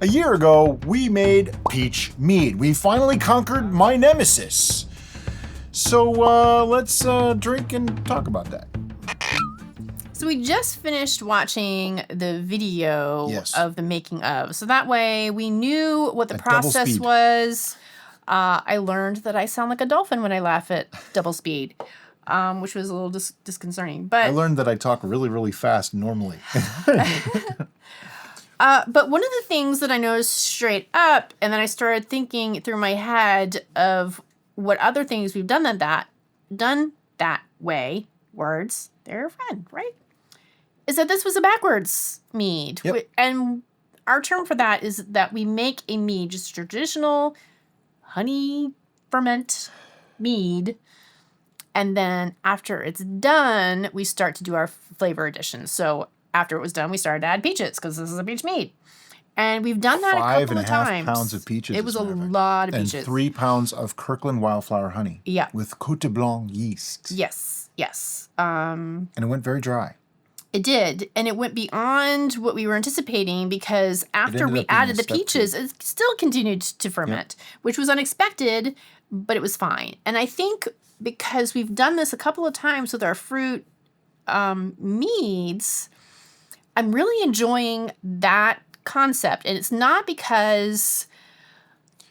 A year ago, we made peach mead. We finally conquered my nemesis. So let's drink and talk about that. So we just finished watching the video Yes. of the making of. So that way we knew what the At double process speed. was. I learned that I sound like a dolphin when I laugh at double speed, which was a little disconcerting. But I learned that I talk really, really fast normally. But one of the things that I noticed straight up, and then I started thinking through my head of what other things we've done that way, words, they're a friend, right? Is that this was a backwards mead. Yep. And our term for that is that we make a mead, just traditional honey ferment mead. And then after it's done, we start to do our flavor additions. So after it was done, we started to add peaches because this is a peach mead. And we've done that a couple of times. 5.5 pounds of peaches. It was a lot of peaches. And 3 pounds of Kirkland wildflower honey. Yeah. With Cote de Blanc yeast. Yes. And it went very dry. It did. And it went beyond what we were anticipating because after we added the peaches, it still continued to ferment, which was unexpected, but it was fine. And I think because we've done this a couple of times with our fruit meads, I'm really enjoying that concept. And it's not because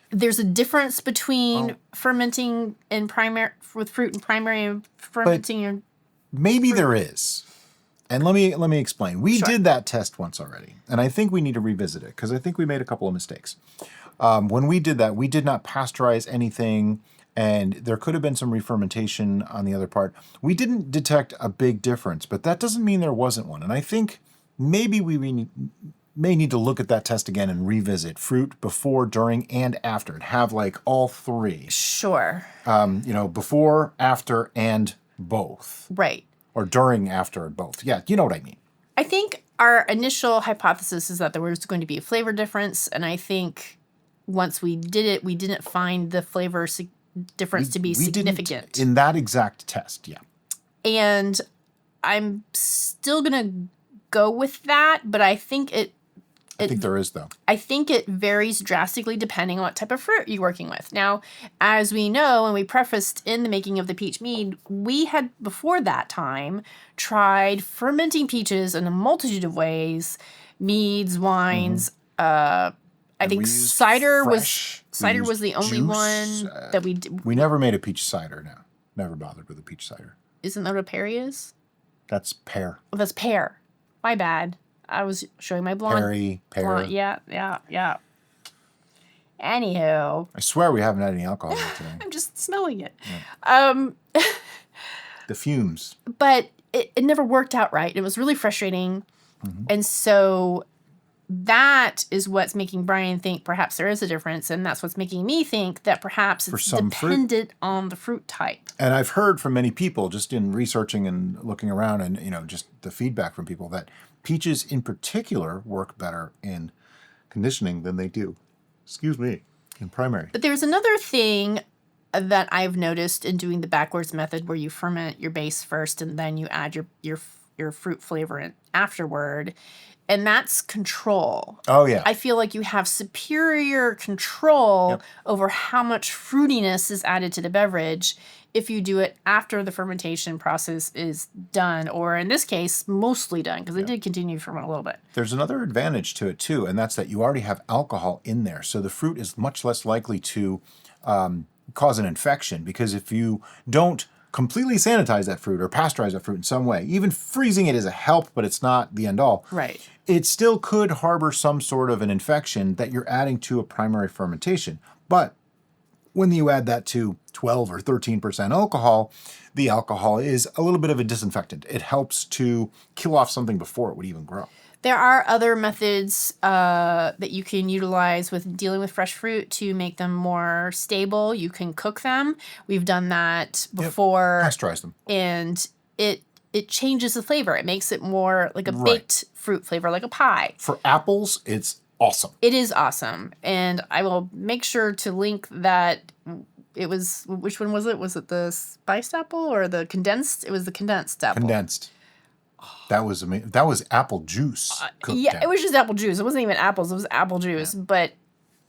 there's a difference between fermenting in primary with fruit and primary and fermenting in maybe fruit. there is. And let me explain. We did that test once already, and I think we need to revisit it because I think we made a couple of mistakes. When we did that, we did not pasteurize anything, and there could have been some re-fermentation on the other part. We didn't detect a big difference, but that doesn't mean there wasn't one. And I think maybe we may need to look at that test again and revisit fruit before, during, and after. And have like all three. Sure. Before, after, and both. Right. Or during, after, and both. Yeah, you know what I mean. I think our initial hypothesis is that there was going to be a flavor difference, and I think once we did it, we didn't find the flavor difference to be significant. In that exact test, yeah. And I'm still going to go with that, but I think I think there is, though. I think it varies drastically depending on what type of fruit you're working with. Now, as we know, and we prefaced in the making of the peach mead, we had, before that time, tried fermenting peaches in a multitude of ways. Meads, wines, I think cider was the only one that we did. We never made a peach cider, no. Never bothered with a peach cider. Isn't that what a perry is? That's pear. Oh, that's pear. My bad. I was showing my blonde. Pear. Yeah. Anywho. I swear we haven't had any alcohol today. I'm just smelling it. Yeah. The fumes. But it never worked out right. It was really frustrating. Mm-hmm. And so that is what's making Brian think perhaps there is a difference. And that's what's making me think that perhaps it's dependent on the fruit type. And I've heard from many people just in researching and looking around and, just the feedback from people that peaches in particular work better in conditioning than they do, in primary. But there's another thing that I've noticed in doing the backwards method where you ferment your base first and then you add your fruit flavor in afterward. And that's control. Oh, yeah. I feel like you have superior control over how much fruitiness is added to the beverage if you do it after the fermentation process is done, or in this case, mostly done, because it did continue to ferment a little bit. There's another advantage to it, too, and that's that you already have alcohol in there. So the fruit is much less likely to cause an infection, because if you don't completely sanitize that fruit or pasteurize that fruit in some way, even freezing it is a help, but it's not the end all. Right. It still could harbor some sort of an infection that you're adding to a primary fermentation. But when you add that to 12 or 13% alcohol, the alcohol is a little bit of a disinfectant. It helps to kill off something before it would even grow. There are other methods that you can utilize with dealing with fresh fruit to make them more stable. You can cook them. We've done that before. Pasteurize them. And it changes the flavor. It makes it more like a baked fruit flavor, like a pie. For apples, it's awesome. It is awesome. And I will make sure to link that. It was, which one was it? Was it the spiced apple or the condensed? It was the condensed apple. Condensed. That was amazing. That was apple juice cooked down. It was just apple juice. It wasn't even apples. It was apple juice, but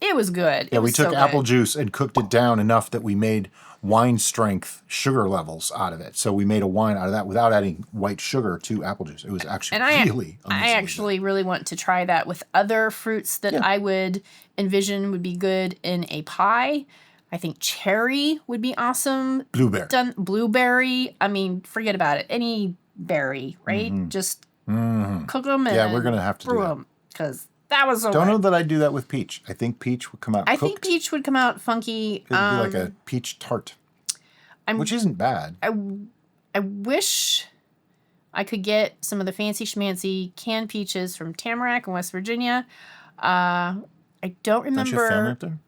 it was good. Yeah, it was we took so apple good. juice and cooked it down enough that we made wine strength sugar levels out of it. So we made a wine out of that without adding white sugar to apple juice. It was actually really amazing. I actually really want to try that with other fruits that I would envision would be good in a pie. I think cherry would be awesome. Blueberry. I mean, forget about it. Any berry, right? Just cook them and we're going to have to do that. Because that was so Don't good. know that I'd do that with peach. I think peach would come out I cooked. think peach would come out funky. It'd be like a peach tart, which isn't bad. I wish I could get some of the fancy schmancy canned peaches from Tamarack in West Virginia. I don't remember. Don't you have family up there?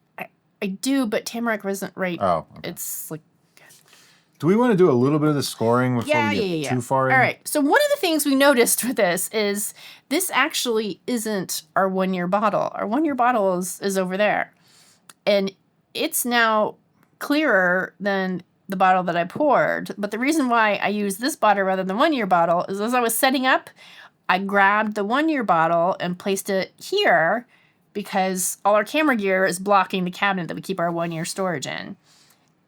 I do, but Tamarack wasn't right. Oh, okay. It's like... Do we want to do a little bit of the scoring before we get too far in? All right. So one of the things we noticed with this is this actually isn't our 1-year bottle. Our 1-year bottle is over there. And it's now clearer than the bottle that I poured. But the reason why I used this bottle rather than 1-year bottle is as I was setting up, I grabbed the 1-year bottle and placed it here because all our camera gear is blocking the cabinet that we keep our 1-year storage in.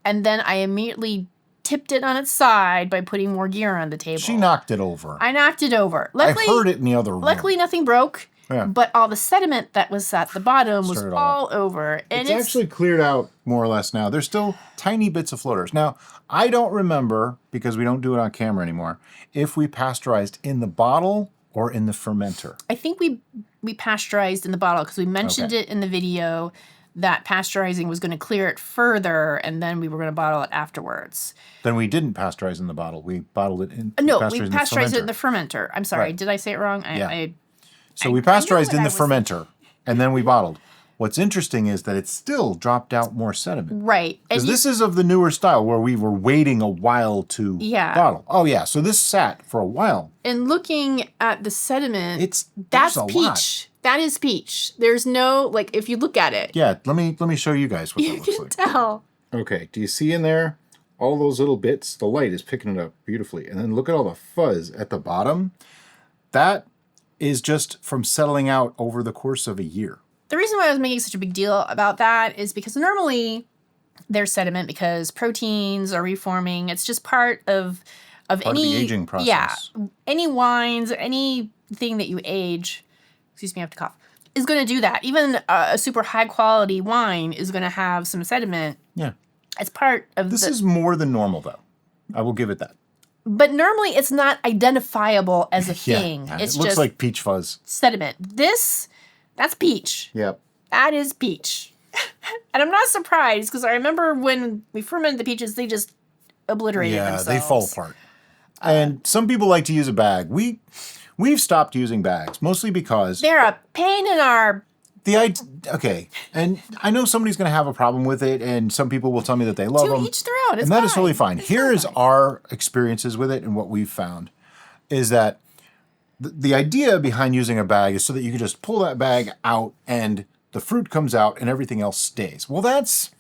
And then I immediately tipped it on its side by putting more gear on the table. She knocked it over. I knocked it over. Luckily, I heard it in the other room. Luckily, nothing broke. Yeah. But all the sediment that was at the bottom was all over. And it's actually cleared out more or less now. There's still tiny bits of floaters. Now, I don't remember, because we don't do it on camera anymore, if we pasteurized in the bottle or in the fermenter. I think we pasteurized in the bottle because we mentioned it in the video that pasteurizing was going to clear it further, and then we were going to bottle it afterwards. Then we didn't pasteurize in the bottle. We bottled it in. No, we pasteurized it in the fermenter. I'm sorry. Right. Did I say it wrong? So we pasteurized in the fermenter, and then we bottled. What's interesting is that it still dropped out more sediment. Right. Because this is of the newer style where we were waiting a while to bottle. Oh, yeah. So this sat for a while. And looking at the sediment, that's peach. Lot. That is peach. There's no, like, if you look at it. Yeah, let me show you guys what that looks like. You can tell. Okay, do you see in there all those little bits? The light is picking it up beautifully. And then look at all the fuzz at the bottom. That is just from settling out over the course of a year. The reason why I was making such a big deal about that is because normally there's sediment because proteins are reforming. It's just part of any of the aging process. Yeah, any wines, anything that you age. Excuse me, I have to cough. Is going to do that. Even a super high quality wine is going to have some sediment. Yeah, it's part of. This is more than normal, though. I will give it that. But normally it's not identifiable as a thing. Yeah, It's it looks just like peach fuzz. sediment. That's peach. Yep. That is peach. And I'm not surprised because I remember when we fermented the peaches, they just obliterated themselves. Yeah, they fall apart. And some people like to use a bag. We've stopped using bags, mostly because they're a pain in our... Okay, and I know somebody's going to have a problem with it, and some people will tell me that they love them. To each their own. And that is totally fine. Here is our experiences with it, and what we've found is that the idea behind using a bag is so that you can just pull that bag out and the fruit comes out and everything else stays. Well, that's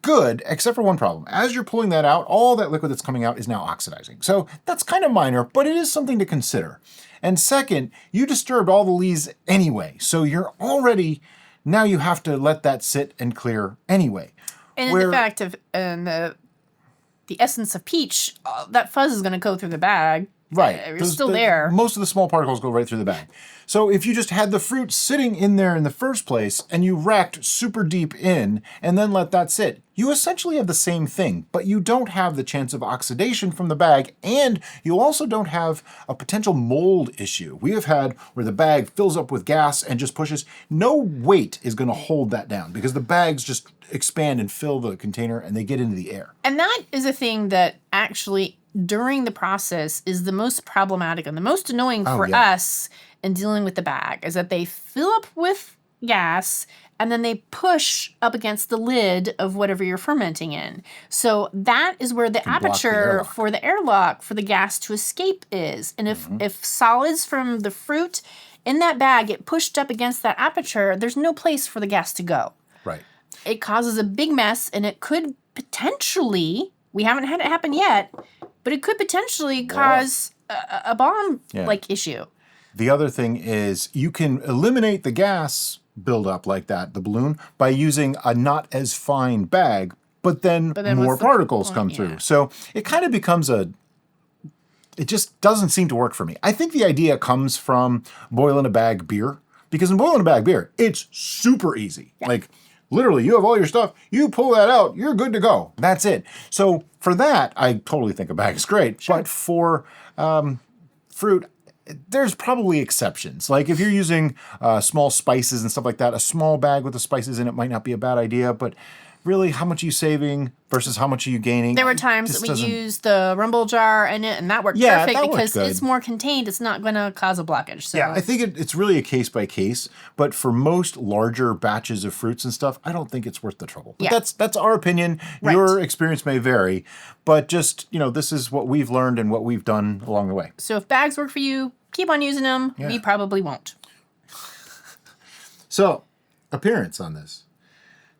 good, except for one problem. As you're pulling that out, all that liquid that's coming out is now oxidizing. So that's kind of minor, but it is something to consider. And second, you disturbed all the lees anyway. So you're already, now you have to let that sit and clear anyway. And in the fact of the essence of peach, that fuzz is going to go through the bag. Right. It's still there. Most of the small particles go right through the bag. So if you just had the fruit sitting in there in the first place and you racked super deep in and then let that sit, you essentially have the same thing, but you don't have the chance of oxidation from the bag, and you also don't have a potential mold issue. We have had where the bag fills up with gas and just pushes. No weight is going to hold that down because the bags just expand and fill the container and they get into the air. And that is a thing that actually during the process is the most problematic and the most annoying for us in dealing with the bag, is that they fill up with gas and then they push up against the lid of whatever you're fermenting in. So that is where the aperture for the airlock for the gas to escape is. And if solids from the fruit in that bag get pushed up against that aperture, there's no place for the gas to go. Right. It causes a big mess, and it could potentially, we haven't had it happen yet, but it could potentially cause a bomb like issue. The other thing is you can eliminate the gas buildup like that, the balloon, by using a not as fine bag, but then more particles come through. So it kind of becomes it just doesn't seem to work for me. I think the idea comes from boiling a bag beer, because in boiling a bag beer, it's super easy. Yeah. Like literally you have all your stuff, you pull that out, you're good to go. That's it. So for that, I totally think a bag is great. Sure. But for fruit, there's probably exceptions. Like if you're using small spices and stuff like that, a small bag with the spices in it might not be a bad idea, but really, how much are you saving versus how much are you gaining? There were times that we used the rumble jar in it, and that worked perfect because it's more contained. It's not going to cause a blockage. So. Yeah, I think it's really a case by case, but for most larger batches of fruits and stuff, I don't think it's worth the trouble. But that's our opinion. Right. Your experience may vary, but just, this is what we've learned and what we've done along the way. So if bags work for you, keep on using them. Yeah. We probably won't. So, appearance on this.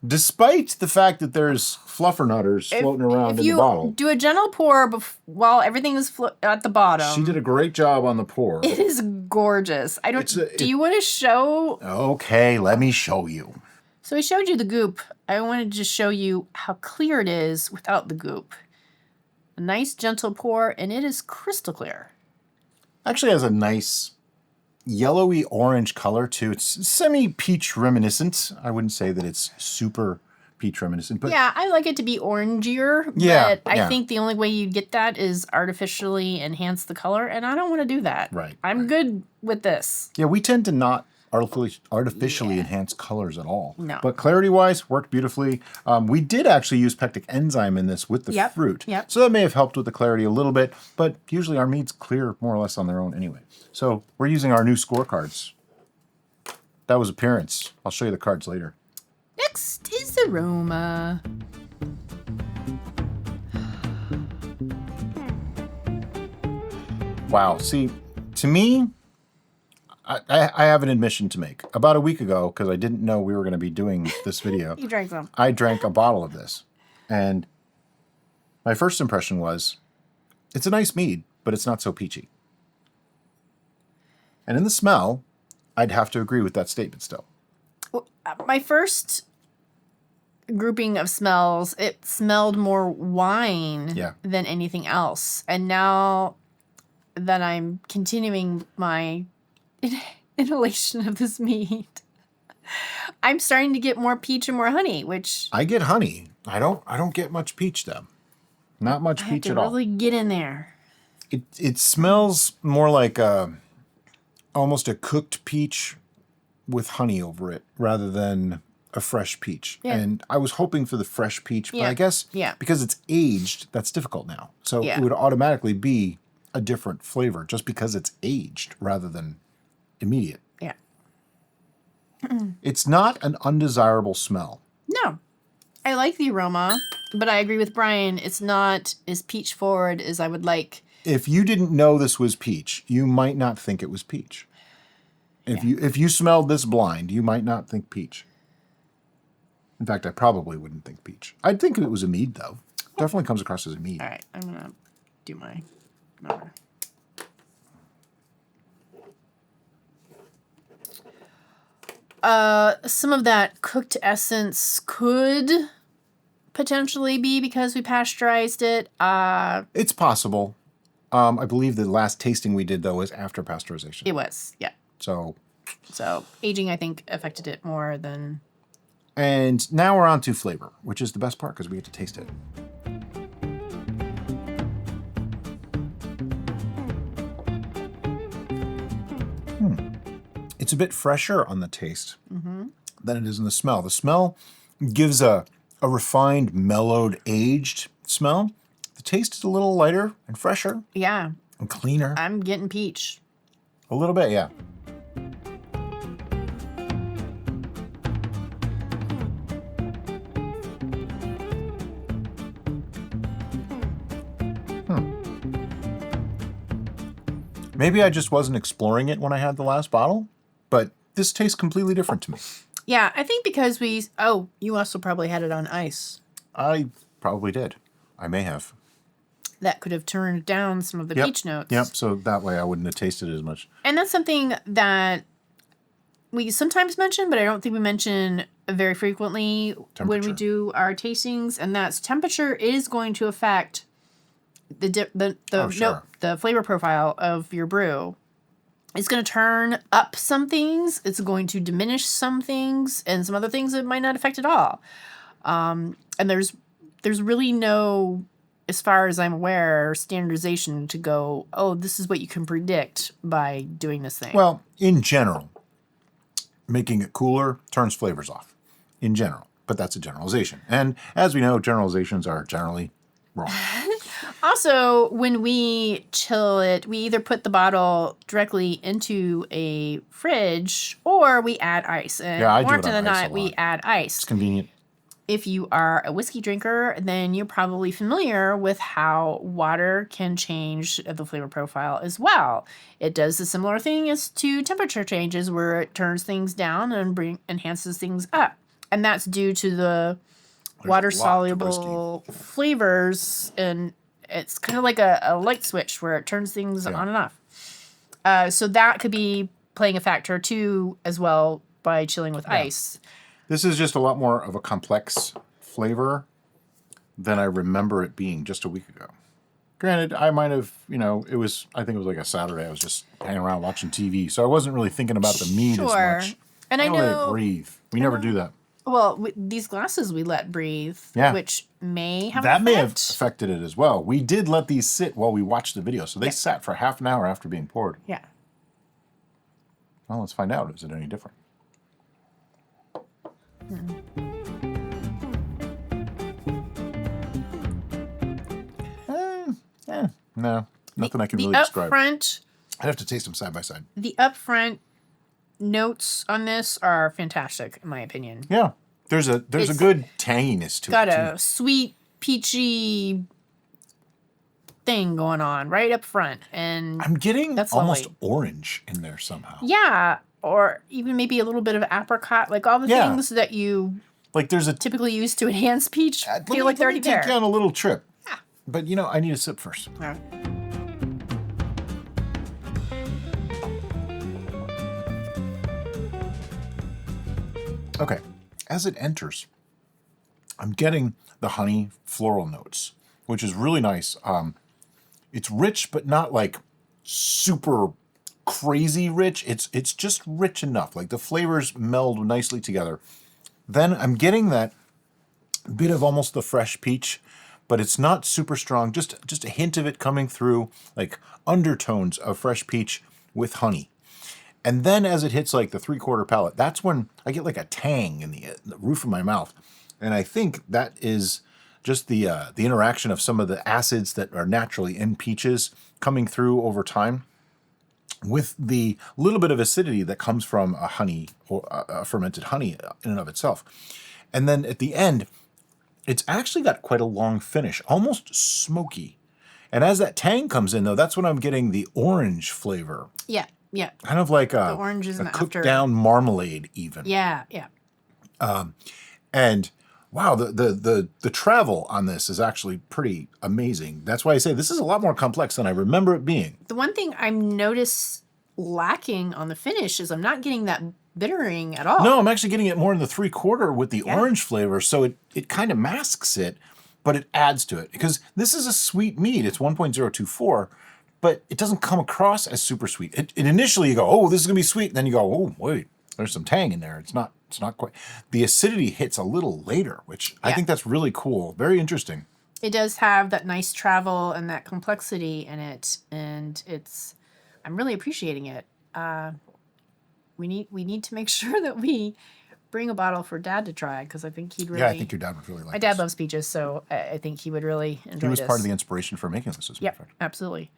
Despite the fact that there's fluffernutters floating around in the bottle. Do a gentle pour while everything is at the bottom. She did a great job on the pour. It is gorgeous. Do you want to show? Okay, let me show you. So I showed you the goop. I wanted to show you how clear it is without the goop. A nice gentle pour, and it is crystal clear. Actually has a nice yellowy orange color too. It's semi-peach reminiscent. I wouldn't say that it's super peach reminiscent, but yeah, I like it to be orangier. But I think the only way you get that is artificially enhance the color, and I don't want to do that. Right. I'm good with this. Yeah, we tend to not artificially enhance colors at all. No. But clarity-wise, worked beautifully. We did actually use pectic enzyme in this with the fruit. Yep. So that may have helped with the clarity a little bit, but usually our meads clear more or less on their own anyway. So we're using our new scorecards. That was appearance. I'll show you the cards later. Next is aroma. Wow. See, to me, I have an admission to make. About a week ago, because I didn't know we were going to be doing this video. You drank some. I drank a bottle of this. And my first impression was, it's a nice mead, but it's not so peachy. And in the smell, I'd have to agree with that statement still. Well, my first grouping of smells, it smelled more wine than anything else. And now that I'm continuing my inhalation of this mead, I'm starting to get more peach and more honey, which I get honey. I don't get much peach though. Not much peach at all. Really get in there. It smells more like almost a cooked peach with honey over it rather than a fresh peach. Yeah. And I was hoping for the fresh peach, but I guess because it's aged, that's difficult now. So it would automatically be a different flavor just because it's aged rather than immediate. Yeah. It's not an undesirable smell. No. I like the aroma, but I agree with Brian. It's not as peach forward as I would like. If you didn't know this was peach, you might not think it was peach. If you smelled this blind, you might not think peach. In fact, I probably wouldn't think peach. I'd think it was a mead, though. Definitely comes across as a mead. All right, I'm going to do my number. Some of that cooked essence could potentially be because we pasteurized it. It's possible. I believe the last tasting we did, though, was after pasteurization. It was, yeah. So aging, I think, affected it more than... And now we're on to flavor, which is the best part because we get to taste it. It's a bit fresher on the taste than it is in the smell. The smell gives a refined, mellowed, aged smell. The taste is a little lighter and fresher. Yeah. And cleaner. I'm getting peach. A little bit, yeah. Maybe I just wasn't exploring it when I had the last bottle, but this tastes completely different to me. Yeah, I think because you also probably had it on ice. I probably did. I may have. that could have turned down some of the peach notes. Yep. So that way I wouldn't have tasted it as much. And that's something that we sometimes mention, but I don't think we mention very frequently when we do our tastings. And that's temperature is going to affect the flavor profile of your brew. It's going to turn up some things. It's going to diminish some things, and some other things it might not affect at all. And there's really no, as far as I'm aware, standardization to go, oh, this is what you can predict by doing this thing. Well, in general, making it cooler turns flavors off. In general. But that's a generalization. And as we know, generalizations are generally wrong. Also, when we chill it, we either put the bottle directly into a fridge or we add ice. And I do more it often on than ice not, a we lot. add ice. It's convenient. If you are a whiskey drinker, then you're probably familiar with how water can change the flavor profile as well. It does a similar thing as to temperature changes, where it turns things down and enhances things up. And that's due to the water-soluble flavors, and it's kind of like a light switch where it turns things on and off. So that could be playing a factor too, as well, by chilling with ice. This is just a lot more of a complex flavor than I remember it being just a week ago. Granted, I might have, I think it was like a Saturday. I was just hanging around watching TV, so I wasn't really thinking about the mead as much. And I know let it breathe. We never do that. Well, these glasses we let breathe, which may have that may have affected it as well. We did let these sit while we watched the video, so they sat for half an hour after being poured. Yeah. Well, let's find out. Is it any different? No, nothing I can really describe. I'd have to taste them side by side. The upfront notes on this are fantastic, in my opinion. Yeah, there's a good tanginess to it. Got a sweet, peachy thing going on right up front, and I'm getting that's almost lovely. Orange in there somehow. Yeah, or even maybe a little bit of apricot, like all the things that you typically use to enhance peach. Feel like they're already there. Take you on a little trip. Yeah, but I need a sip first. All right. Okay, as it enters, I'm getting the honey floral notes, which is really nice. It's rich, but not like super crazy rich. It's just rich enough. Like the flavors meld nicely together. Then I'm getting that bit of almost the fresh peach, but it's not super strong. Just a hint of it coming through, like undertones of fresh peach with honey. And then as it hits like the 3/4 palate, that's when I get like a tang in the roof of my mouth. And I think that is just the interaction of some of the acids that are naturally in peaches coming through over time with the little bit of acidity that comes from a honey or a fermented honey in and of itself. And then at the end, it's actually got quite a long finish, almost smoky. And as that tang comes in, though, that's when I'm getting the orange flavor. Yeah. Yeah. Kind of like the oranges a cooked down marmalade even. Yeah, yeah. And wow, the travel on this is actually pretty amazing. That's why I say this is a lot more complex than I remember it being. The one thing I notice lacking on the finish is I'm not getting that bittering at all. No, I'm actually getting it more in the 3/4 with the orange flavor, so it kind of masks it, but it adds to it. Because this is a sweet mead. It's 1.024. But it doesn't come across as super sweet. It initially you go, oh, this is gonna be sweet, and then you go, oh, wait, there's some tang in there. It's not quite. The acidity hits a little later, which I think that's really cool. Very interesting. It does have that nice travel and that complexity in it, and I'm really appreciating it. We need to make sure that we bring a bottle for Dad to try, because I think he'd really. Yeah, I think your dad would really like. My dad loves peaches, so I think he would really enjoy this. He was part of the inspiration for making this, as a matter of fact. Absolutely.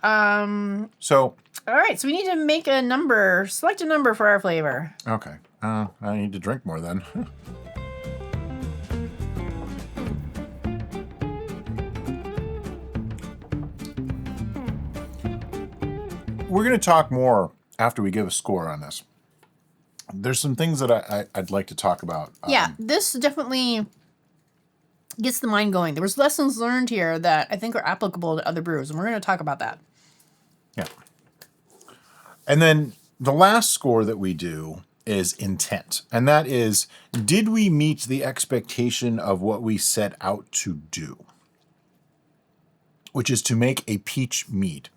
So. All right, so we need to make a number. Select a number for our flavor. Okay. I need to drink more then. We're going to talk more after we give a score on this. There's some things that I'd like to talk about. Yeah, this definitely gets the mind going. There was lessons learned here that I think are applicable to other brews, and we're going to talk about that. Yeah. And then the last score that we do is intent. And that is, did we meet the expectation of what we set out to do? Which is to make a peach mead.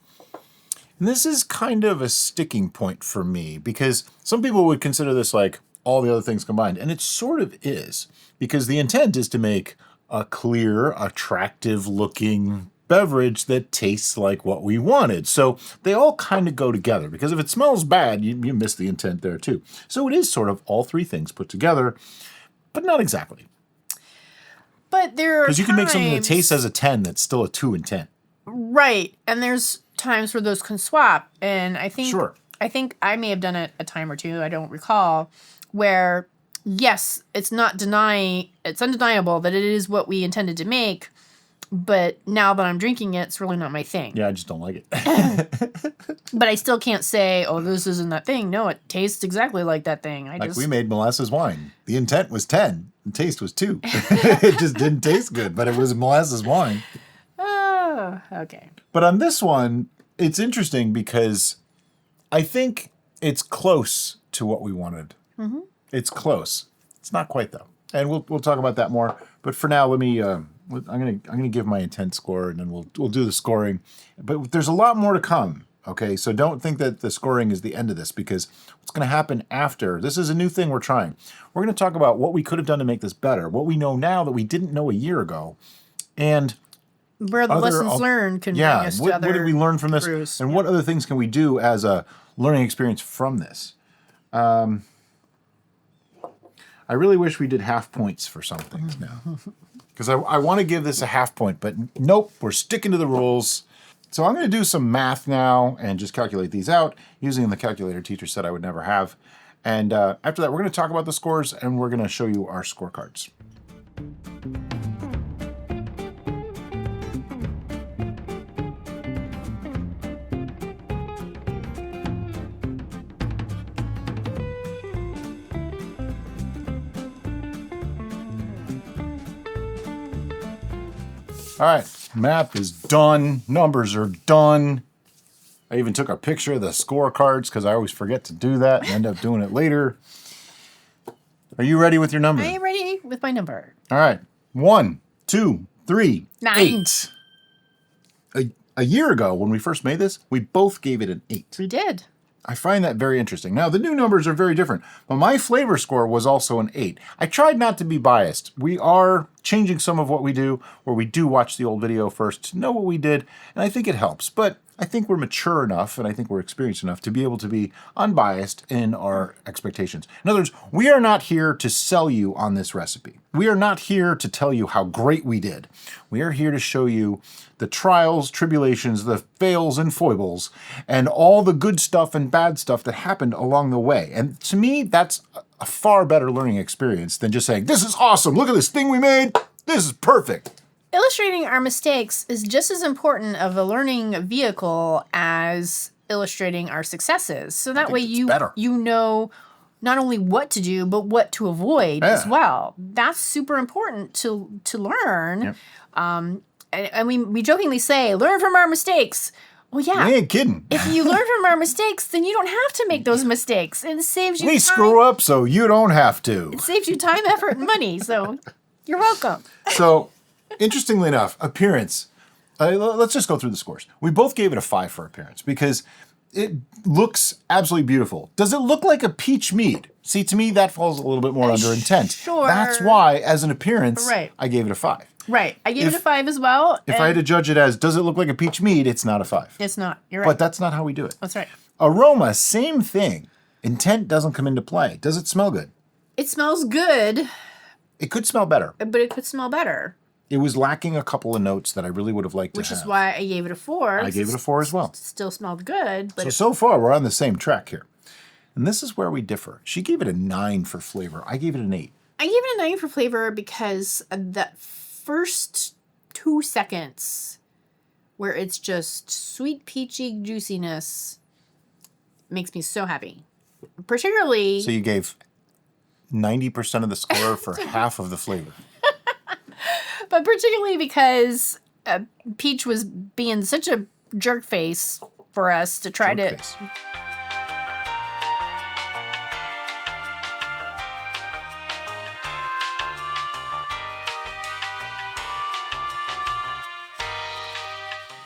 And this is kind of a sticking point for me because some people would consider this like all the other things combined. And it sort of is, because the intent is to make a clear, attractive looking beverage that tastes like what we wanted. So they all kind of go together, because if it smells bad, you miss the intent there too. So it is sort of all three things put together, but not exactly. But there are because you can make something that times- tastes as a 10 that's still a 2 in 10. Right. And there's times where those can swap. And I think Sure. I think I may have done it a time or two, I don't recall, where yes, it's undeniable that it is what we intended to make, but now that I'm drinking it, it's really not my thing. Yeah, I just don't like it. But I still can't say, oh, this isn't that thing. No, it tastes exactly like that thing. We made molasses wine. The intent was 10. The taste was 2. It just didn't taste good, but it was molasses wine. Oh, okay. But on this one, it's interesting because I think it's close to what we wanted. Mm-hmm. It's close. It's not quite though, and we'll talk about that more. But for now, let me. I'm gonna give my intent score, and then we'll do the scoring. But there's a lot more to come. Okay, so don't think that the scoring is the end of this, because what's going to happen after this is a new thing we're trying. We're going to talk about what we could have done to make this better, what we know now that we didn't know a year ago, and where the lessons learned can bring us to other what did we learn from this, brews. and what other things can we do as a learning experience from this? I really wish we did half points for some things now, because I want to give this a half point, but nope, we're sticking to the rules. So I'm going to do some math now and just calculate these out using the calculator teacher said I would never have. And after that, we're going to talk about the scores, and we're going to show you our scorecards. All right, math is done. Numbers are done. I even took a picture of the scorecards because I always forget to do that and end up doing it later. Are you ready with your number? I am ready with my number. All right. 1, 2, 3, 9. 8. A year ago, when we first made this, we both gave it an 8. We did. I find that very interesting. Now, the new numbers are very different, but my flavor score was also an 8. I tried not to be biased. We are changing some of what we do, where we do watch the old video first to know what we did, and I think it helps. But I think we're mature enough, and I think we're experienced enough to be able to be unbiased in our expectations. In other words, we are not here to sell you on this recipe. We are not here to tell you how great we did. We are here to show you the trials, tribulations, the fails and foibles, and all the good stuff and bad stuff that happened along the way. And to me, that's a far better learning experience than just saying, this is awesome, look at this thing we made, this is perfect. Illustrating our mistakes is just as important of a learning vehicle as illustrating our successes. So that way you know not only what to do, but what to avoid as well. That's super important to learn. Yep. And we jokingly say, learn from our mistakes. Well, yeah. You ain't kidding. If you learn from our mistakes, then you don't have to make those mistakes. And it saves you time. We screw up so you don't have to. It saves you time, effort, and money. So you're welcome. So, interestingly enough, appearance. Let's just go through the scores. We both gave it a 5 for appearance because it looks absolutely beautiful. Does it look like a peach mead? See, to me, that falls a little bit more under intent. Sure. That's why, as an appearance, Right. I gave it a 5. Right. I gave it a 5 as well. If I had to judge it as, does it look like a peach mead? It's not a 5. It's not. You're right. But that's not how we do it. That's right. Aroma, same thing. Intent doesn't come into play. Does it smell good? It smells good, It could smell better. but it could smell better, It was lacking a couple of notes that I really would have liked to have. which is why I gave it a 4. I gave it a 4 as well. It still smelled good, but So far, we're on the same track here. And this is where we differ. She gave it a 9 for flavor. I gave it an 8. I gave it a 9 for flavor because that first 2 seconds where it's just sweet peachy juiciness makes me so happy. Particularly... So you gave 90% of the score for half of the flavor. But particularly because Peach was being such a jerk face for us to try Jerk to... face.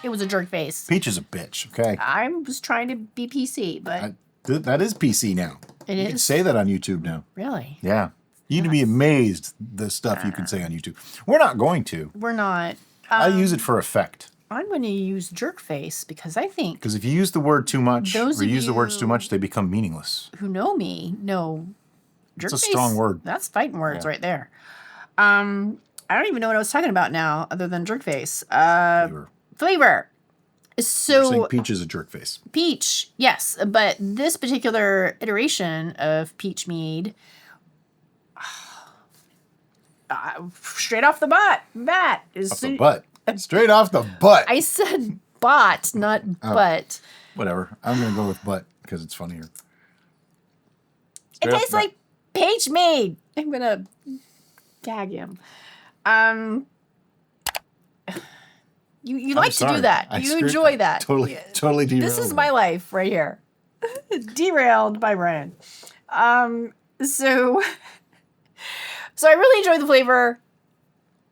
It was a jerk face. Peach is a bitch, okay? I was trying to be PC, but... That is PC now. It You is? can say that on YouTube now. Really? Yeah. You'd be amazed the stuff you can say on YouTube. We're not going to. We're not. I use it for effect. I'm going to use jerk face because I think Because if you use the word too much Those or of use the words you- too much, they become meaningless. who know me know jerk It's a face. strong word. That's fighting words right there. I don't even know what I was talking about now other than jerk face. Flavor. You're So saying Peach is a jerk face. Peach, yes, but this particular iteration of Peach Mead, straight off the bat is Off the butt. Straight off the butt. I said bot, not butt. Whatever. I'm going to go with butt because it's funnier. It Straight off tastes the butt. like Peach Mead. I'm gonna gag him. You like to sorry. do that. I You screwed- enjoy that. Totally derailed. This is my life right here. Derailed by Brian. So I really enjoyed the flavor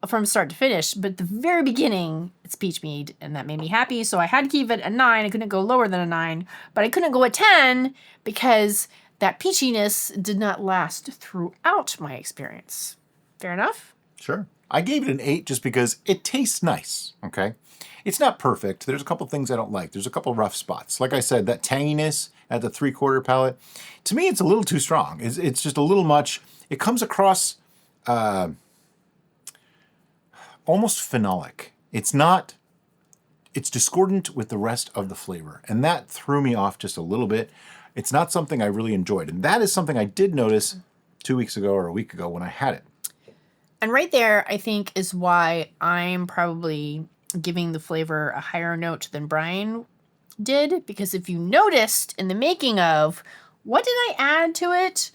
from start to finish, but the very beginning, it's peach mead, and that made me happy. So I had to keep it a 9. I couldn't go lower than a 9, but I couldn't go a 10 because that peachiness did not last throughout my experience. Fair enough? Sure. I gave it an 8 just because it tastes nice, okay? It's not perfect. There's a couple things I don't like. There's a couple rough spots. Like I said, that tanginess at the 3/4 palate, to me, it's a little too strong. It's just a little much. It comes across almost phenolic. It's discordant with the rest of the flavor. And that threw me off just a little bit. It's not something I really enjoyed. And that is something I did notice 2 weeks ago or a week ago when I had it. And right there, I think, is why I'm probably giving the flavor a higher note than Brian did. Because if you noticed in the making of, what did I add to it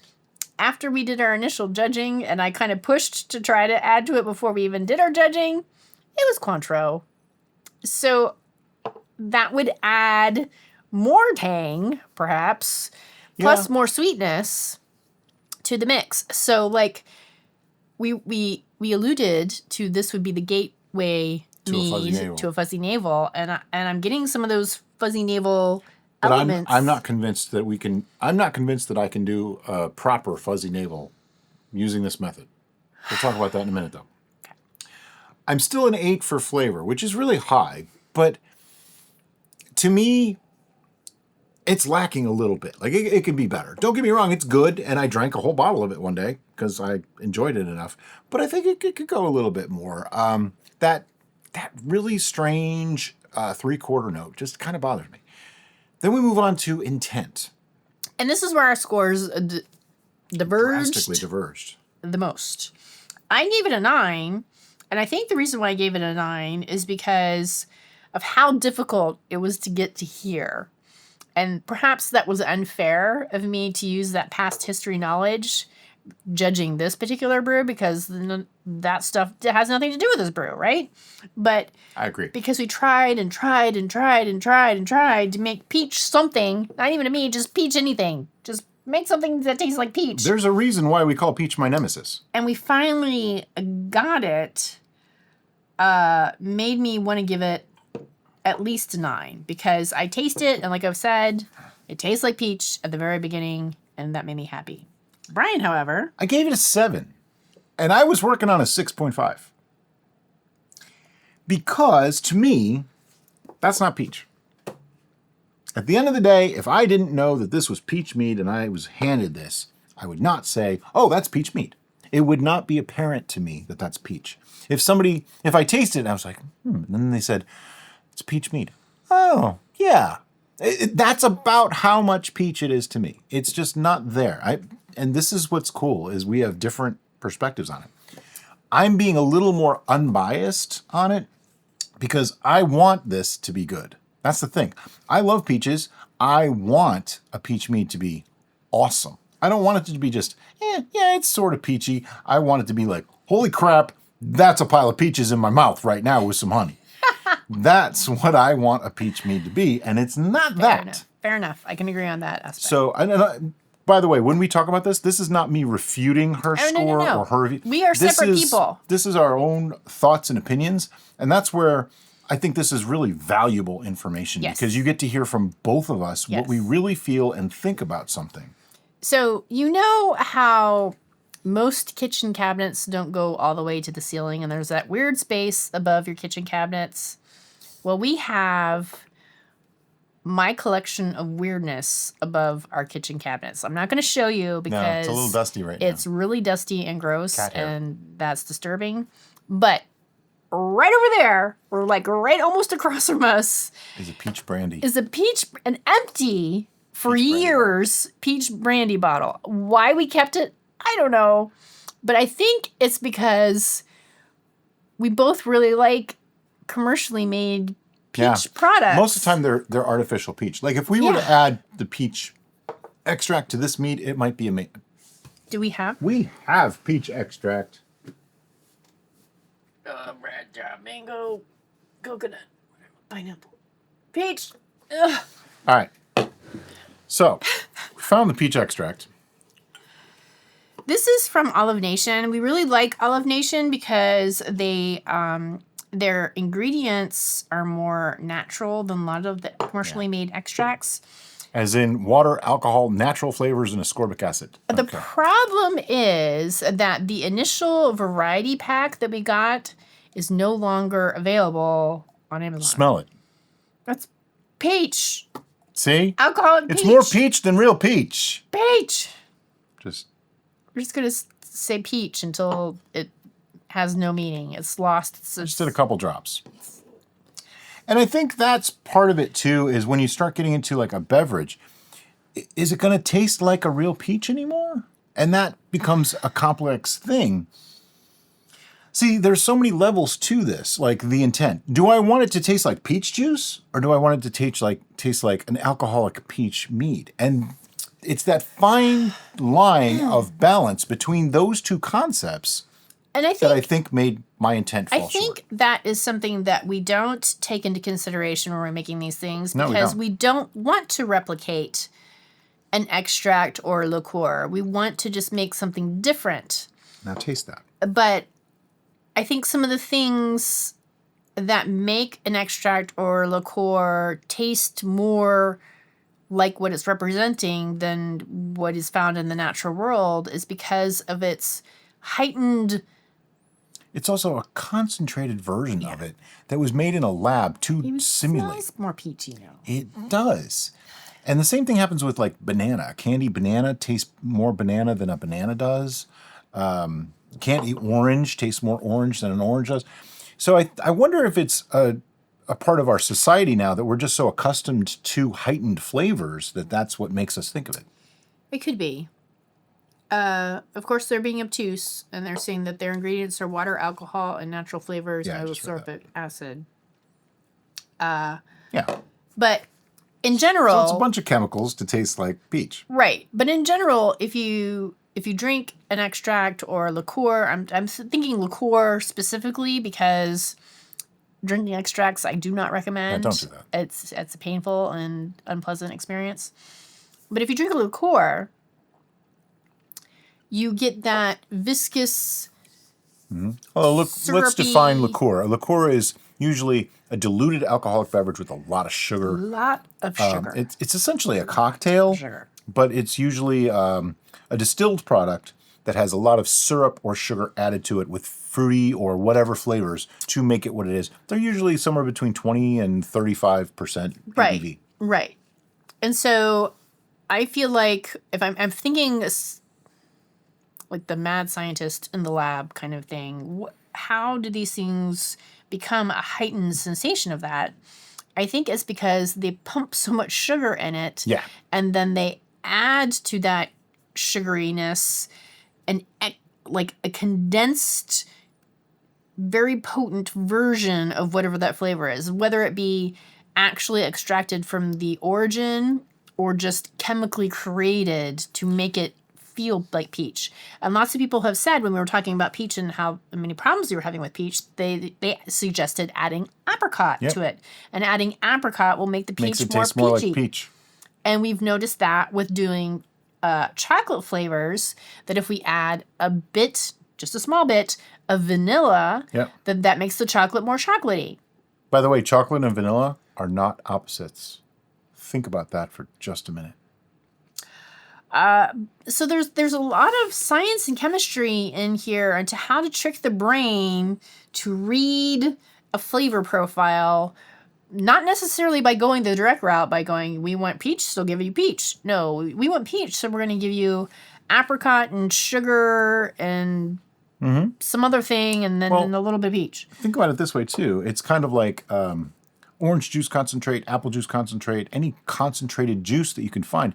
after we did our initial judging? And I kind of pushed to try to add to it before we even did our judging. It was Cointreau. So that would add more tang, perhaps, plus more sweetness to the mix. So, like, we alluded to this would be the gateway mead to a fuzzy navel, and I'm getting some of those fuzzy navel elements. I'm not convinced that we can. I'm not convinced that I can do a proper fuzzy navel using this method. We'll talk about that in a minute, though. Okay. I'm still an 8 for flavor, which is really high, but to me, it's lacking a little bit. Like, it can be better. Don't get me wrong, it's good, and I drank a whole bottle of it one day because I enjoyed it enough. But I think it could go a little bit more. That really strange 3/4 note just kind of bothers me. Then we move on to intent. And this is where our scores diverged Drastically diverged. the most. I gave it a 9, and I think the reason why I gave it a 9 is because of how difficult it was to get to here. And perhaps that was unfair of me to use that past history knowledge judging this particular brew, because that stuff has nothing to do with this brew, right? But I agree. because we tried and tried and tried and tried and tried to make peach something, not even to me, just peach anything. Just make something that tastes like peach. There's a reason why we call peach my nemesis. And we finally got it, made me want to give it at least a 9, because I taste it, and like I've said, it tastes like peach at the very beginning, and that made me happy. Brian, however, I gave it a 7, and I was working on a 6.5. Because, to me, that's not peach. At the end of the day, if I didn't know that this was peach mead and I was handed this, I would not say, oh, that's peach mead. It would not be apparent to me that that's peach. If I tasted it and I was like, and then they said, it's peach mead. Oh, yeah. That's about how much peach it is to me. It's just not there. And this is what's cool, is we have different perspectives on it. I'm being a little more unbiased on it because I want this to be good. That's the thing. I love peaches. I want a peach mead to be awesome. I don't want it to be just, yeah, it's sort of peachy. I want it to be like, holy crap, that's a pile of peaches in my mouth right now with some honey. That's what I want a peach mead to be, and it's not that. Fair enough. I can agree on that aspect. So, by the way, when we talk about this is not me refuting her score or her. We are separate people. This is our own thoughts and opinions, and that's where I think this is really valuable information because you get to hear from both of us what we really feel and think about something. So, you know how most kitchen cabinets don't go all the way to the ceiling and there's that weird space above your kitchen cabinets? Well, we have my collection of weirdness above our kitchen cabinets. I'm not going to show you because it's a little dusty right now. It's really dusty and gross and that's disturbing. But right over there, or like right almost across from us, is a peach brandy. An empty for years peach brandy bottle. Why we kept it, I don't know. But I think it's because we both really like commercially made peach products. Most of the time they're artificial peach. Like if we were to add the peach extract to this mead, it might be amazing. Do we have? We have peach extract. Red mango, coconut, pineapple, peach. Ugh. All right. So we found the peach extract. This is from Olive Nation. We really like Olive Nation because they their ingredients are more natural than a lot of the commercially made extracts. As in water, alcohol, natural flavors, and ascorbic acid. The problem is that the initial variety pack that we got is no longer available on Amazon. Smell it. That's peach. See? Alcoholic peach. It's more peach than real peach. Peach. We're just going to say peach until it has no meaning. It's lost. Just did a couple drops. And I think that's part of it too, is when you start getting into like a beverage, is it going to taste like a real peach anymore? And that becomes a complex thing. See, there's so many levels to this, like the intent. Do I want it to taste like peach juice, or do I want it to taste like an alcoholic peach mead? And it's that fine line of balance between those two concepts that I think made my intent fall short. I think that is something that we don't take into consideration when we're making these things because we don't want to replicate an extract or a liqueur. We want to just make something different. Now taste that. But I think some of the things that make an extract or liqueur taste more like what it's representing than what is found in the natural world is because of its heightened... It's also a concentrated version of it that was made in a lab to simulate. It smells more peachy now. It does. And the same thing happens with like banana. Candy banana tastes more banana than a banana does. Candy orange tastes more orange than an orange does. So I wonder if it's a part of our society now that we're just so accustomed to heightened flavors that that's what makes us think of it. It could be. Of course, they're being obtuse, and they're saying that their ingredients are water, alcohol, and natural flavors, no ascorbic acid. But in general... So it's a bunch of chemicals to taste like peach. Right. But in general, if you drink an extract or a liqueur, I'm thinking liqueur specifically because drinking extracts I do not recommend. Yeah, don't do that. It's a painful and unpleasant experience. But if you drink a liqueur... you get that viscous, Well, let's define liqueur. A liqueur is usually a diluted alcoholic beverage with a lot of sugar. It's essentially a cocktail, but it's usually a distilled product that has a lot of syrup or sugar added to it with fruity or whatever flavors to make it what it is. They're usually somewhere between 20 and 35% ABV. Right. And so I feel like if I'm thinking... like the mad scientist in the lab kind of thing. How do these things become a heightened sensation of that? I think it's because they pump so much sugar in it. Yeah. And then they add to that sugariness like a condensed, very potent version of whatever that flavor is, whether it be actually extracted from the origin or just chemically created to make it feel like peach. And lots of people have said when we were talking about peach and how many problems they were having with peach, they suggested adding apricot to it. And adding apricot will make the peach Makes it more taste more peachy. like peach. And we've noticed that with doing chocolate flavors, that if we add a bit, just a small bit, of vanilla, then that makes the chocolate more chocolatey. By the way, chocolate and vanilla are not opposites. Think about that for just a minute. So there's a lot of science and chemistry in here into how to trick the brain to read a flavor profile, not necessarily by going the direct route, by going, we want peach, so give you peach. No, we want peach, so we're going to give you apricot and sugar and some other thing, and then a little bit of peach. Think about it this way, too. It's kind of like orange juice concentrate, apple juice concentrate, any concentrated juice that you can find.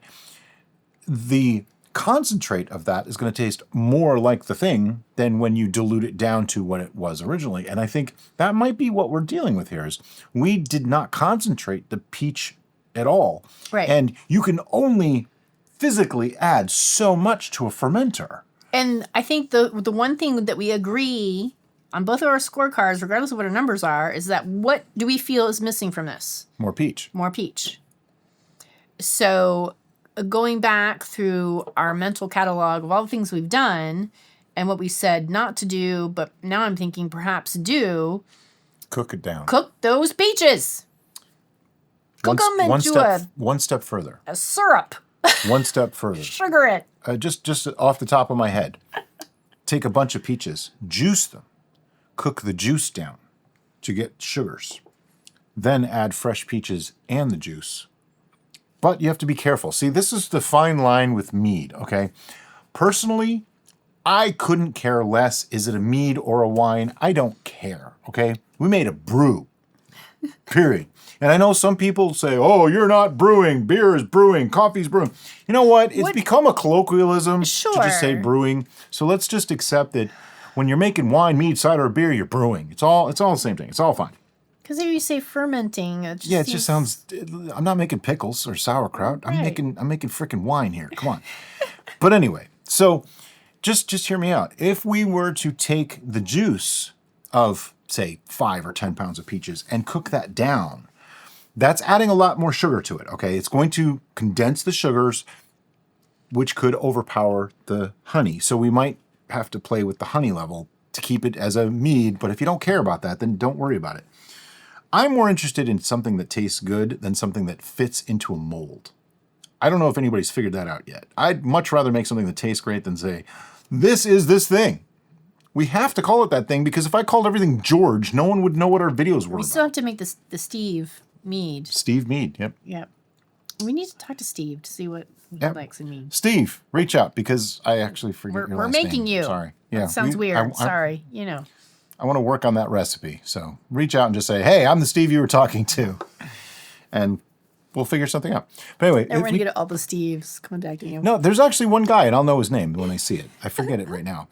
The concentrate of that is going to taste more like the thing than when you dilute it down to what it was originally. And I think that might be what we're dealing with here is we did not concentrate the peach at all. Right. And you can only physically add so much to a fermenter. And I think the one thing that we agree on both of our scorecards, regardless of what our numbers are, is that what do we feel is missing from this? More peach. More peach. So going back through our mental catalog of all the things we've done and what we said not to do, but now I'm thinking perhaps do. Cook it down. Cook those peaches. Cook them into one step further. A syrup. One step further. Sugar it. Just off the top of my head. Take a bunch of peaches. Juice them. Cook the juice down to get sugars. Then add fresh peaches and the juice. But you have to be careful. See, this is the fine line with mead, okay? Personally, I couldn't care less. Is it a mead or a wine? I don't care, okay? We made a brew, period. And I know some people say, oh, you're not brewing. Beer is brewing. Coffee's brewing. You know what? It's become a colloquialism to just say brewing. So let's just accept that when you're making wine, mead, cider, or beer, you're brewing. It's all the same thing. It's all fine. Because if you say fermenting, it just sounds. I'm not making pickles or sauerkraut. Right. I'm making freaking wine here. Come on. But anyway, so just hear me out. If we were to take the juice of say 5 or 10 pounds of peaches and cook that down, that's adding a lot more sugar to it. Okay, it's going to condense the sugars, which could overpower the honey. So we might have to play with the honey level to keep it as a mead. But if you don't care about that, then don't worry about it. I'm more interested in something that tastes good than something that fits into a mold. I don't know if anybody's figured that out yet. I'd much rather make something that tastes great than say, this is this thing. We have to call it that thing because if I called everything George, no one would know what our videos were We still have to make the Steve Mead. Steve Mead, yep. Yep. We need to talk to Steve to see what he likes in mead. Steve, reach out because I actually forget your last name. We're making you. Sorry. Yeah. That sounds weird. Sorry. You know. I want to work on that recipe. So reach out and just say, hey, I'm the Steve you were talking to. And we'll figure something out. But anyway. And we're going to get all the Steves contacting you. No, there's actually one guy, and I'll know his name when I see it. I forget it right now.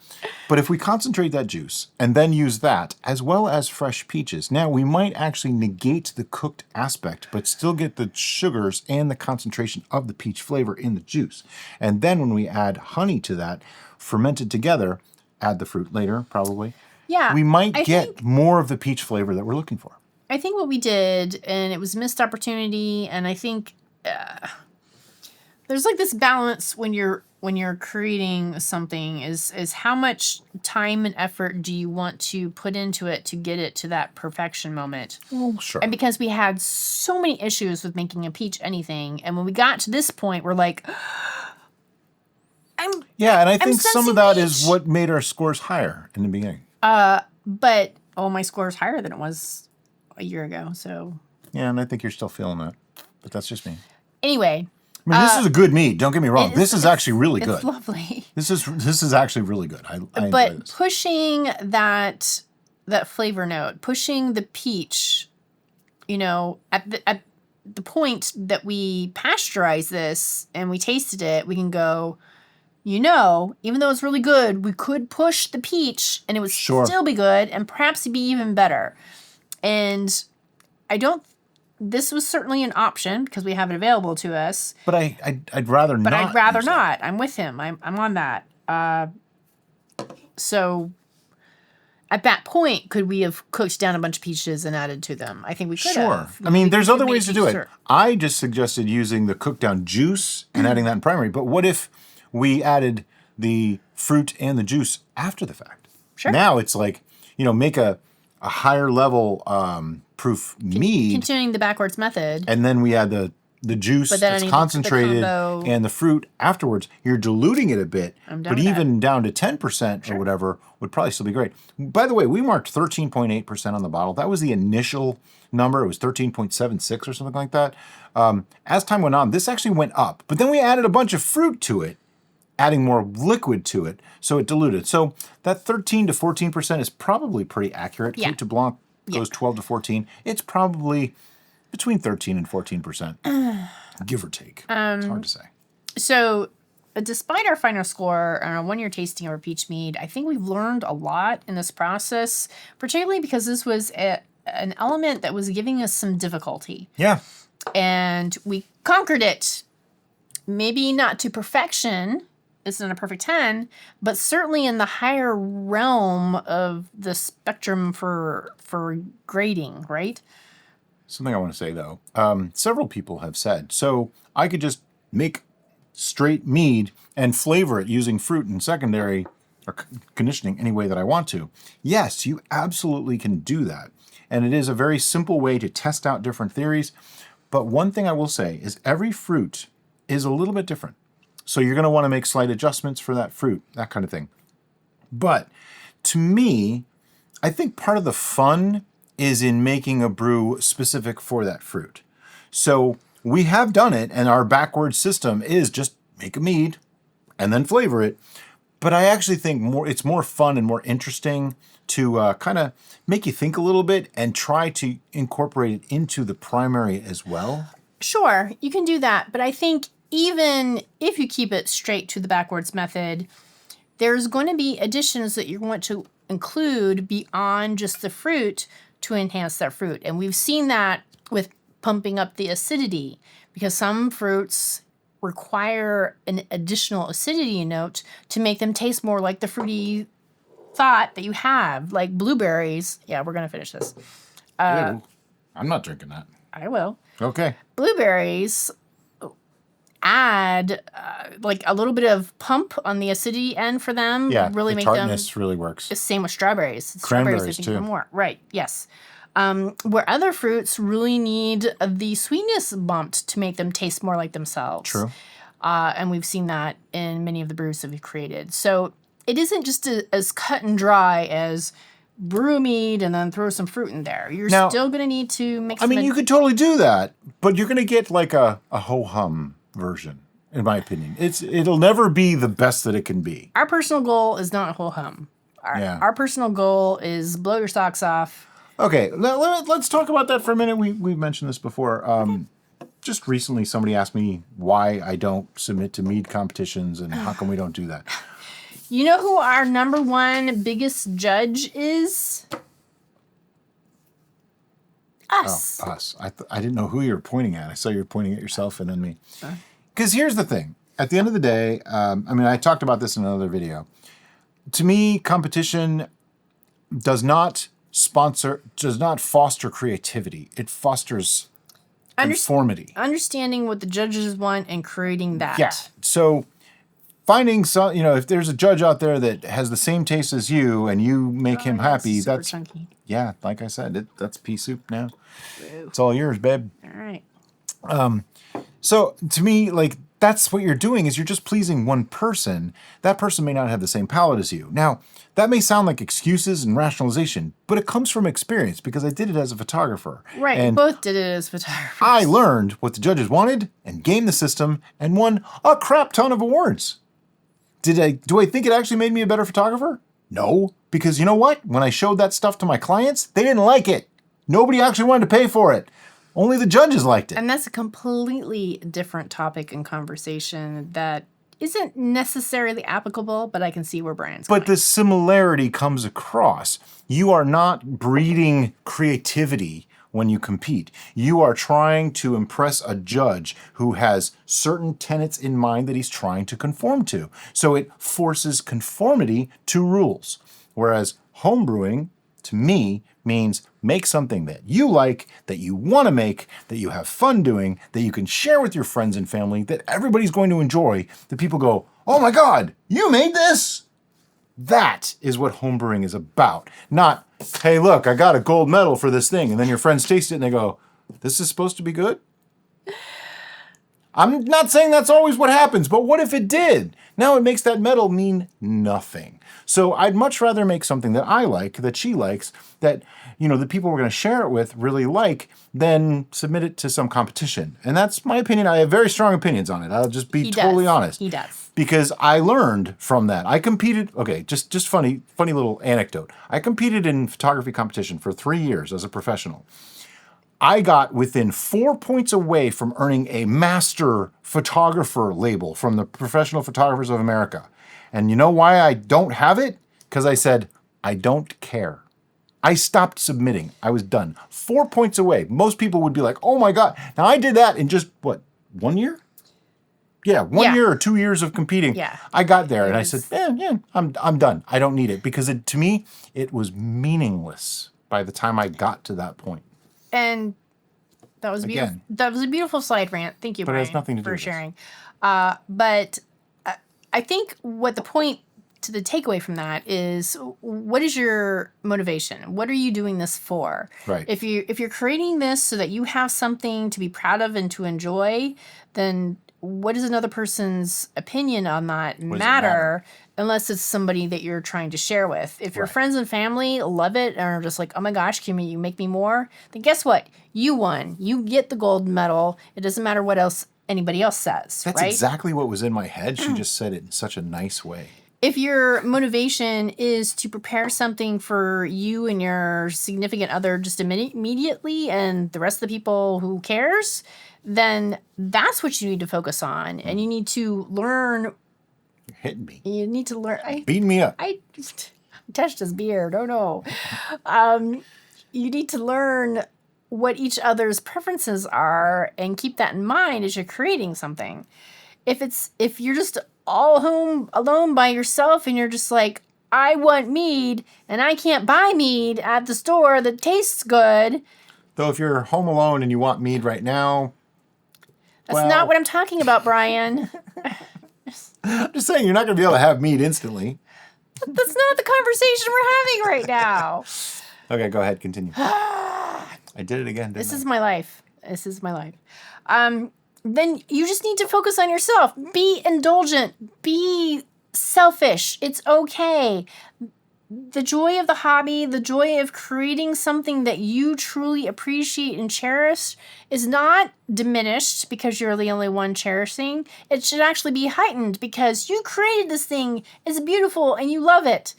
But if we concentrate that juice and then use that, as well as fresh peaches, now we might actually negate the cooked aspect, but still get the sugars and the concentration of the peach flavor in the juice. And then when we add honey to that, fermented together, add the fruit later, probably. Yeah, we might get more of the peach flavor that we're looking for. I think what we did, and it was a missed opportunity, and I think there's like this balance when you're creating something is how much time and effort do you want to put into it to get it to that perfection moment. Well, sure. And because we had so many issues with making a peach anything, and when we got to this point, we're like, and I think some of that is what made our scores higher in the beginning. But my score is higher than it was a year ago, so. Yeah, and I think you're still feeling that, but that's just me. Anyway. I mean, this is a good mead. Don't get me wrong. This is actually really good. It's lovely. This is actually really good. I enjoy this. But pushing that flavor note, pushing the peach, at the point that we pasteurize this and we tasted it, we can go, even though it's really good, we could push the peach and it would still be good and perhaps be even better. And I don't this was certainly an option because we have it available to us. But I'd rather not. But I'd rather use that. not. I'm with him. I'm on that. So at that point, could we have cooked down a bunch of peaches and added to them? I think we could Sure. have. I mean, there's We other made ways to do it. sure. I just suggested using the cooked down juice and adding that in primary. But what if we added the fruit and the juice after the fact? Sure. Now it's like, make a higher level proof mead, Continuing the backwards method. and then we add the juice But then I that's need the concentrated combo. and the fruit afterwards. You're diluting it a bit, I'm but down with that. even down to 10% or whatever would probably still be great. By the way, we marked 13.8% on the bottle. That was the initial number. It was 13.76 or something like that. As time went on, this actually went up, but then we added a bunch of fruit to it, adding more liquid to it, so it diluted. So that 13 to 14% is probably pretty accurate. Yeah. Fruit to Blanc goes 12 to 14. It's probably between 13 and 14%, give or take. It's hard to say. So, despite our final score on our 1-year tasting of our peach mead, I think we've learned a lot in this process, particularly because this was an element that was giving us some difficulty. Yeah. And we conquered it. Maybe not to perfection. It's not a perfect 10, but certainly in the higher realm of the spectrum for grading, right? Something I want to say, though. Several people have said, so I could just make straight mead and flavor it using fruit and secondary or conditioning any way that I want to. Yes, you absolutely can do that. And it is a very simple way to test out different theories. But one thing I will say is every fruit is a little bit different. So you're going to want to make slight adjustments for that fruit, that kind of thing. But to me, I think part of the fun is in making a brew specific for that fruit. So we have done it, and our backward system is just make a mead and then flavor it. But I actually think it's more fun and more interesting to kind of make you think a little bit and try to incorporate it into the primary as well. Sure, you can do that. But I think even if you keep it straight to the backwards method, there's going to be additions that you want to include beyond just the fruit to enhance that fruit. And we've seen that with pumping up the acidity, because some fruits require an additional acidity note to make them taste more like the fruity thought that you have, like blueberries. Yeah, we're going to finish this. Ew, I'm not drinking that. I will. Okay. Blueberries add like a little bit of pump on the acidity end for them. Yeah, really the make tartness them. really works. The same with strawberries. Cranberries, I think, too. even more. Right. Yes. Where other fruits really need the sweetness bumped to make them taste more like themselves. True. And we've seen that in many of the brews that we've created. So it isn't just as cut and dry as brew mead and then throw some fruit in there. You're Now, still going to need to mix. I mean, you could totally do that, but you're going to get like a ho-hum version, in my opinion. It'll never be the best that it can be. Our personal goal is not whole hum. Our personal goal is blow your socks off. Okay, let's talk about that for a minute. We've mentioned this before. Just recently, somebody asked me why I don't submit to mead competitions and how come we don't do that. You know who our number one biggest judge is? Us. Oh, us. I didn't know who you were pointing at. I saw you were pointing at yourself and then me. Because here's the thing. At the end of the day, I talked about this in another video. To me, competition does not foster creativity. It fosters conformity. Understanding what the judges want and creating that. Yeah. So finding some, if there's a judge out there that has the same taste as you and you make him happy, Super that's chunky. yeah. Like I said, that's pea soup now. It's all yours, babe. All right. So to me, like that's what you're doing is you're just pleasing one person. That person may not have the same palate as you. Now, that may sound like excuses and rationalization, but it comes from experience because I did it as a photographer. Right. And We both did it as photographers. I learned what the judges wanted and gamed the system and won a crap ton of awards. Do I think it actually made me a better photographer? No, because you know what? When I showed that stuff to my clients, they didn't like it. Nobody actually wanted to pay for it. Only the judges liked it. And that's a completely different topic and conversation that isn't necessarily applicable, but I can see where Brian's going. But the similarity comes across. You are not breeding creativity when you compete. You are trying to impress a judge who has certain tenets in mind that he's trying to conform to. So it forces conformity to rules. Whereas homebrewing, to me, means make something that you like, that you want to make, that you have fun doing, that you can share with your friends and family, that everybody's going to enjoy, that people go, oh my God, you made this? That is what homebrewing is about. Not, hey, look, I got a gold medal for this thing. And then your friends taste it and they go, this is supposed to be good? I'm not saying that's always what happens, but what if it did? Now it makes that medal mean nothing. So I'd much rather make something that I like, that she likes, that, you know, the people we're going to share it with really like, than submit it to some competition. And that's my opinion. I have very strong opinions on it. I'll just be totally honest. He does. Because I learned from that. I competed, okay, just funny little anecdote. I competed in photography competition for 3 years as a professional. I got within 4 points away from earning a master photographer label from the Professional Photographers of America. And you know why I don't have it? Because I said, I don't care. I stopped submitting. I was done. 4 points away. Most people would be like, oh my God. Now I did that in just, what, 1 year? Yeah, one year or 2 years of competing. Yeah. I got there and I said, I'm done. I don't need it. Because to me, it was meaningless by the time I got to that point. And that was beautiful. That was a beautiful slide rant. Thank you, But Brian, it has nothing to do for with sharing. But I think what the point to the takeaway from that is, what is your motivation? What are you doing this for? Right. If you're creating this so that you have something to be proud of and to enjoy, then what does another person's opinion on that matter? Unless it's somebody that you're trying to share with. If your friends and family love it and are just like, oh my gosh, can you make me more? Then guess what? You won. You get the gold medal. It doesn't matter what else anybody else says. That's right? exactly what was in my head. She just said it in such a nice way. If your motivation is to prepare something for you and your significant other just immediately and the rest of the people, who cares, then that's what you need to focus on. And you need to learn. You're hitting me. You need to learn. Beating me up. I touched his beard. Oh no. You need to learn what each other's preferences are and keep that in mind as you're creating something. If you're just all home alone by yourself and you're just like, I want mead and I can't buy mead at the store that tastes good. Though if you're home alone and you want mead right now, that's not what I'm talking about, Brian. I'm just saying you're not going to be able to have mead instantly. That's not the conversation we're having right now. Okay, go ahead, continue. I did it again, This is my life. This is my life. Then you just need to focus on yourself. Be indulgent. Be selfish. It's okay. The joy of the hobby, the joy of creating something that you truly appreciate and cherish is not diminished because you're the only one cherishing. It should actually be heightened because you created this thing. It's beautiful and you love it.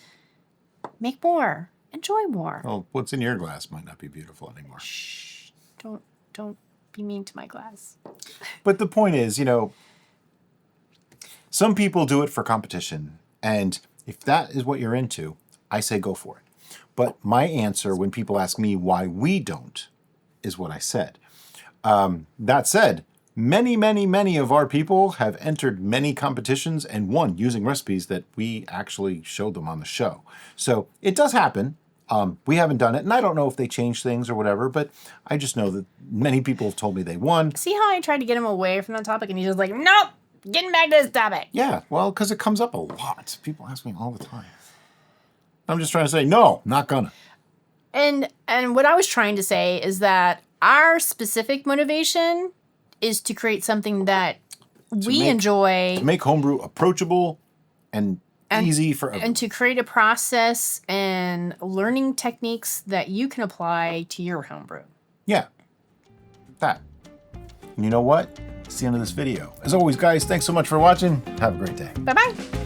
Make more. Enjoy more. Well, what's in your glass might not be beautiful anymore. Shh. Don't be mean to my glass. But the point is, some people do it for competition. And if that is what you're into, I say go for it. But my answer when people ask me why we don't is what I said. That said, many of our people have entered many competitions and won using recipes that we actually showed them on the show. So it does happen. We haven't done it, and I don't know if they change things or whatever, but I just know that many people have told me they won. See how I tried to get him away from that topic, and he's just like, nope, getting back to this topic. Yeah, well, because it comes up a lot. People ask me all the time. I'm just trying to say, no, not gonna. And what I was trying to say is that our specific motivation is to create something that we enjoy. To make homebrew approachable and easy for everyone. And to create a process and learning techniques that you can apply to your homebrew. Yeah, that. And you know what? It's the end of this video. As always, guys, thanks so much for watching. Have a great day. Bye-bye.